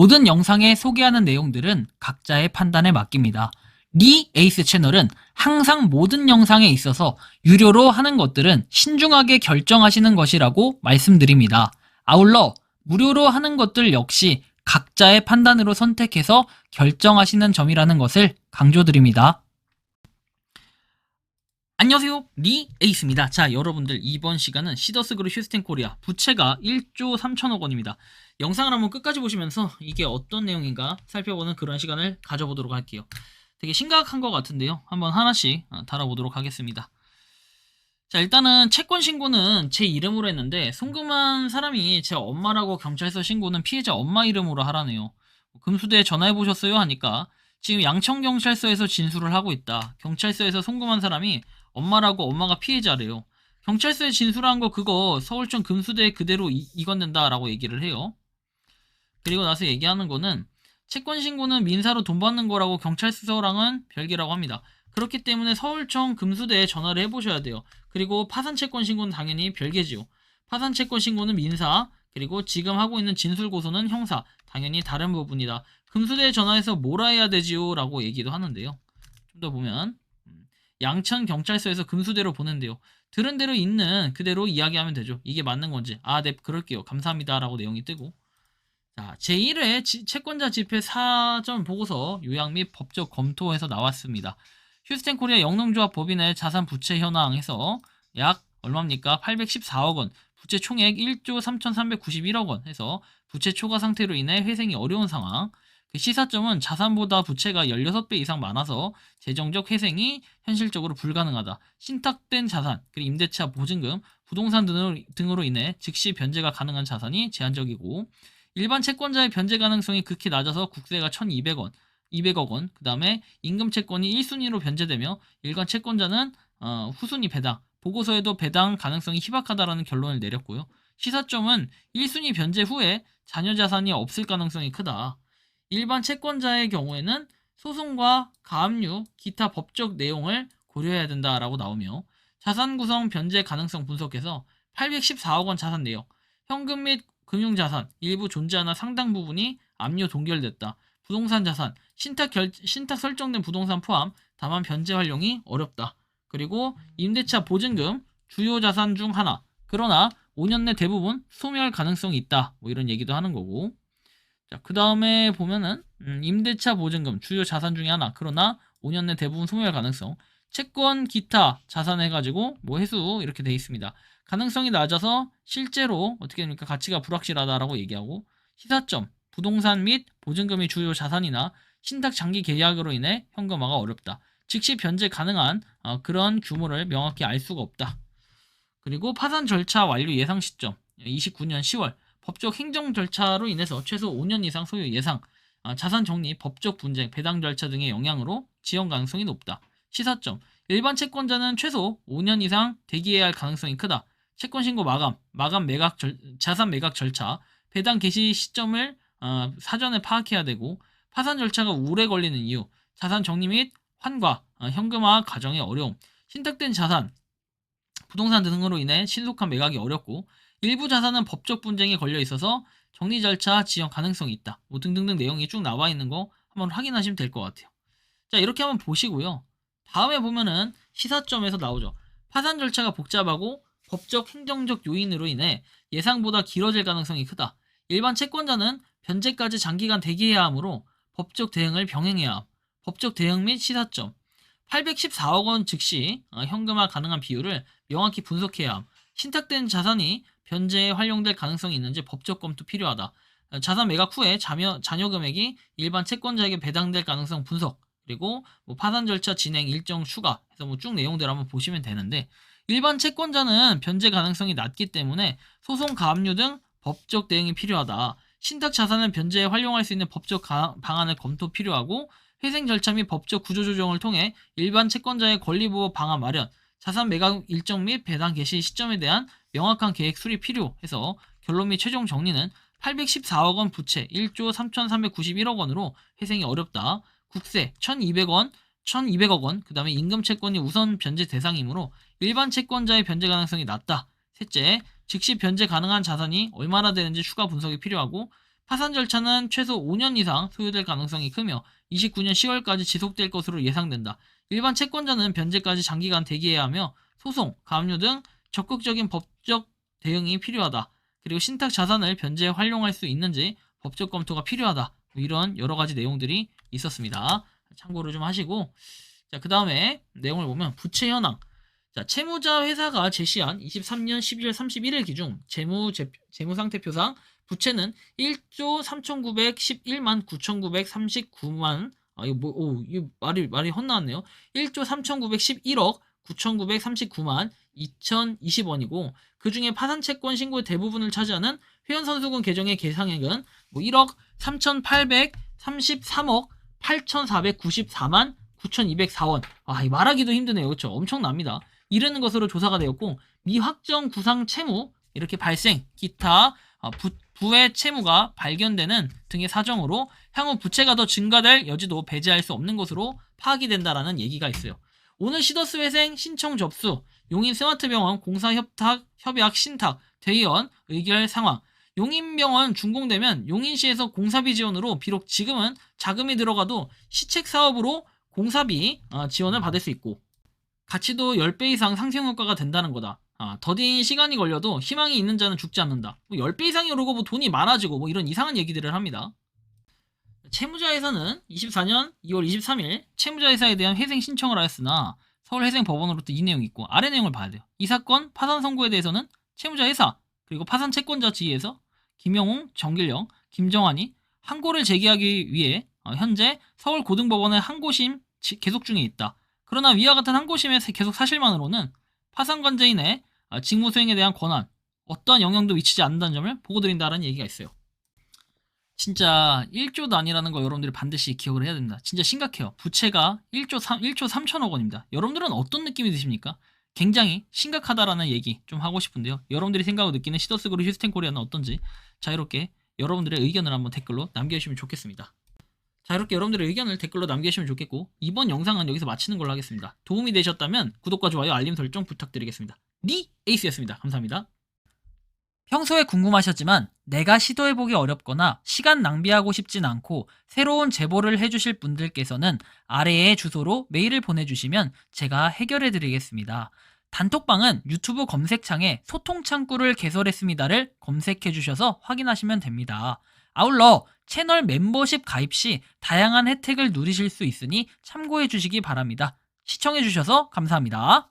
모든 영상에 소개하는 내용들은 각자의 판단에 맡깁니다. 리 에이스 채널은 항상 모든 영상에 있어서 유료로 하는 것들은 신중하게 결정하시는 것이라고 말씀드립니다. 아울러 무료로 하는 것들 역시 각자의 판단으로 선택해서 결정하시는 점이라는 것을 강조드립니다. 안녕하세요, 리 에이스입니다. 자, 여러분들 이번 시간은 시더스그룹 휴스텐 코리아 부채가 1조 3천억 원입니다. 영상을 한번 끝까지 보시면서 이게 어떤 내용인가 살펴보는 그런 시간을 가져보도록 할게요. 되게 심각한 것 같은데요. 한번 하나씩 다뤄보도록 하겠습니다. 자, 일단은 채권 신고는 제 이름으로 했는데 송금한 사람이 제 엄마라고 경찰서 신고는 피해자 엄마 이름으로 하라네요. 금수대에 전화해보셨어요? 하니까 지금 양천경찰서에서 진술을 하고 있다. 경찰서에서 송금한 사람이 엄마라고 엄마가 피해자래요. 경찰서에 진술한 거 그거 서울청 금수대에 그대로 익었는다라고 얘기를 해요. 그리고 나서 얘기하는 거는 채권 신고는 민사로 돈 받는 거라고 경찰서랑은 별개라고 합니다. 그렇기 때문에 서울청 금수대에 전화를 해보셔야 돼요. 그리고 파산 채권 신고는 당연히 별개지요. 파산 채권 신고는 민사, 그리고 지금 하고 있는 진술 고소는 형사, 당연히 다른 부분이다. 금수대에 전화해서 뭐라 해야 되지요? 라고 얘기도 하는데요. 좀 더 보면 양천 경찰서에서 금수대로 보낸대요. 들은 대로 있는 그대로 이야기하면 되죠. 이게 맞는 건지. 아, 네, 그럴게요. 감사합니다. 라고 내용이 뜨고. 자, 제1회 채권자 집회 사전 보고서 요약 및 법적 검토에서 나왔습니다. 휴스텐 코리아 영농조합 법인의 자산 부채 현황에서 약 얼마입니까? 814억 원, 부채 총액 1조 3,391억 원 해서 부채 초과 상태로 인해 회생이 어려운 상황. 그 시사점은 자산보다 부채가 16배 이상 많아서 재정적 회생이 현실적으로 불가능하다. 신탁된 자산, 그리고 임대차 보증금, 부동산 등으로 인해 즉시 변제가 가능한 자산이 제한적이고 일반 채권자의 변제 가능성이 극히 낮아서 국세가 1,200원, 200억 원, 그 다음에 임금 채권이 1순위로 변제되며 일반 채권자는 후순위 배당, 보고서에도 배당 가능성이 희박하다라는 결론을 내렸고요. 시사점은 1순위 변제 후에 자녀 자산이 없을 가능성이 크다. 일반 채권자의 경우에는 소송과 가압류, 기타 법적 내용을 고려해야 된다라고 나오며 자산 구성 변제 가능성 분석에서 814억 원 자산 내역, 현금 및 금융자산, 일부 존재하나 상당 부분이 압류 동결됐다. 부동산 자산, 신탁 설정된 부동산 포함, 다만 변제 활용이 어렵다. 그리고 임대차 보증금, 주요 자산 중 하나. 그러나 5년 내 대부분 소멸 가능성이 있다. 뭐 이런 얘기도 하는 거고. 자, 그 다음에 보면은 임대차 보증금, 주요 자산 중에 하나. 그러나 5년 내 대부분 소멸 가능성. 채권, 기타 자산 해가지고 뭐 해수 이렇게 돼 있습니다. 가능성이 낮아서 실제로 어떻게 됩니까? 가치가 불확실하다라고 얘기하고 시사점, 부동산 및 보증금이 주요 자산이나 신탁 장기 계약으로 인해 현금화가 어렵다. 즉시 변제 가능한 그런 규모를 명확히 알 수가 없다. 그리고 파산 절차 완료 예상 시점 29년 10월 법적 행정 절차로 인해서 최소 5년 이상 소요 예상 자산 정리, 법적 분쟁, 배당 절차 등의 영향으로 지연 가능성이 높다. 시사점 일반 채권자는 최소 5년 이상 대기해야 할 가능성이 크다. 채권 신고 마감 매각 자산 매각 절차, 배당 개시 시점을 사전에 파악해야 되고 파산 절차가 오래 걸리는 이유, 자산 정리 및 환과, 현금화 과정의 어려움, 신탁된 자산, 부동산 등으로 인해 신속한 매각이 어렵고 일부 자산은 법적 분쟁에 걸려 있어서 정리 절차 지연 가능성이 있다. 뭐 등등등 내용이 쭉 나와 있는 거 한번 확인하시면 될 것 같아요. 자, 이렇게 한번 보시고요. 다음에 보면은 시사점에서 나오죠. 파산 절차가 복잡하고 법적 행정적 요인으로 인해 예상보다 길어질 가능성이 크다. 일반 채권자는 변제까지 장기간 대기해야 하므로 법적 대응을 병행해야 함. 법적 대응 및 시사점 814억 원 즉시 현금화 가능한 비율을 명확히 분석해야 함. 신탁된 자산이 변제에 활용될 가능성이 있는지 법적 검토 필요하다. 자산 매각 후에 자녀 금액이 일반 채권자에게 배당될 가능성 분석, 그리고 뭐 파산 절차 진행 일정 추가 해서 뭐 쭉 내용들 한번 보시면 되는데 일반 채권자는 변제 가능성이 낮기 때문에 소송 가압류 등 법적 대응이 필요하다. 신탁 자산을 변제에 활용할 수 있는 법적 방안을 검토 필요하고 회생 절차 및 법적 구조 조정을 통해 일반 채권자의 권리 보호 방안 마련, 자산 매각 일정 및 배당 개시 시점에 대한 명확한 계획 수립 필요해서 결론 및 최종 정리는 814억 원 부채 1조 3,391억 원으로 회생이 어렵다. 국세 1,200억 원, 그 다음에 임금 채권이 우선 변제 대상이므로 일반 채권자의 변제 가능성이 낮다. 셋째, 즉시 변제 가능한 자산이 얼마나 되는지 추가 분석이 필요하고 파산 절차는 최소 5년 이상 소요될 가능성이 크며 29년 10월까지 지속될 것으로 예상된다. 일반 채권자는 변제까지 장기간 대기해야 하며 소송, 가압류 등 적극적인 법적 대응이 필요하다. 그리고 신탁 자산을 변제에 활용할 수 있는지 법적 검토가 필요하다. 이런 여러 가지 내용들이 있었습니다. 참고를 좀 하시고, 자, 그 다음에 내용을 보면 부채 현황. 자, 채무자 회사가 제시한 23년 12월 31일 기준 재무상태표상 부채는 1조 3,911만 9,939만, 이거 말이 헛나왔네요. 1조 3,911억 9,939만 2,020원이고, 그 중에 파산채권 신고의 대부분을 차지하는 회원선수금 계정의 계상액은 1억 3,833억 8,494만 9,204원. 이 말하기도 힘드네요. 그렇죠? 엄청납니다. 이르는 것으로 조사가 되었고, 미확정 구상 채무, 이렇게 발생, 기타 부의 채무가 발견되는 등의 사정으로 향후 부채가 더 증가될 여지도 배제할 수 없는 것으로 파악이 된다라는 얘기가 있어요. 오늘 시더스 회생 신청 접수, 용인 스마트병원 공사협약 신탁, 대의원 의결 상황. 용인병원 준공되면 용인시에서 공사비 지원으로 비록 지금은 자금이 들어가도 시책 사업으로 공사비 지원을 받을 수 있고, 가치도 10배 이상 상승 효과가 된다는 거다. 더딘 시간이 걸려도 희망이 있는 자는 죽지 않는다. 10배 이상이 오르고 돈이 많아지고 이런 이상한 얘기들을 합니다. 채무자회사는 24년 2월 23일 채무자회사에 대한 회생 신청을 하였으나 서울회생법원으로부터 이 내용이 있고, 아래 내용을 봐야 돼요. 이 사건 파산 선고에 대해서는 채무자회사 그리고 파산 채권자 지위에서 김영웅, 정길영, 김정환이 항고를 제기하기 위해 현재 서울고등법원의 항고심 계속 중에 있다. 그러나 위와 같은 항고심의 계속 사실만으로는 파산관제인의 직무 수행에 대한 권한, 어떠한 영향도 미치지 않는다는 점을 보고드린다는 얘기가 있어요. 진짜 1조 단위라는 거 여러분들이 반드시 기억을 해야 됩니다. 진짜 심각해요. 부채가 1조 3천억 원입니다. 여러분들은 어떤 느낌이 드십니까? 굉장히 심각하다라는 얘기 좀 하고 싶은데요. 여러분들이 생각하고 느끼는 시더스그룹 휴스텐 코리아는 어떤지 자유롭게 여러분들의 의견을 한번 댓글로 남겨주시면 좋겠습니다. 자유롭게 여러분들의 의견을 댓글로 남겨주시면 좋겠고, 이번 영상은 여기서 마치는 걸로 하겠습니다. 도움이 되셨다면 구독과 좋아요, 알림 설정 부탁드리겠습니다. 에이스였습니다. 감사합니다. 평소에 궁금하셨지만 내가 시도해보기 어렵거나 시간 낭비하고 싶진 않고 새로운 제보를 해주실 분들께서는 아래의 주소로 메일을 보내주시면 제가 해결해드리겠습니다. 단톡방은 유튜브 검색창에 소통창구를 개설했습니다를 검색해주셔서 확인하시면 됩니다. 아울러 채널 멤버십 가입 시 다양한 혜택을 누리실 수 있으니 참고해주시기 바랍니다. 시청해주셔서 감사합니다.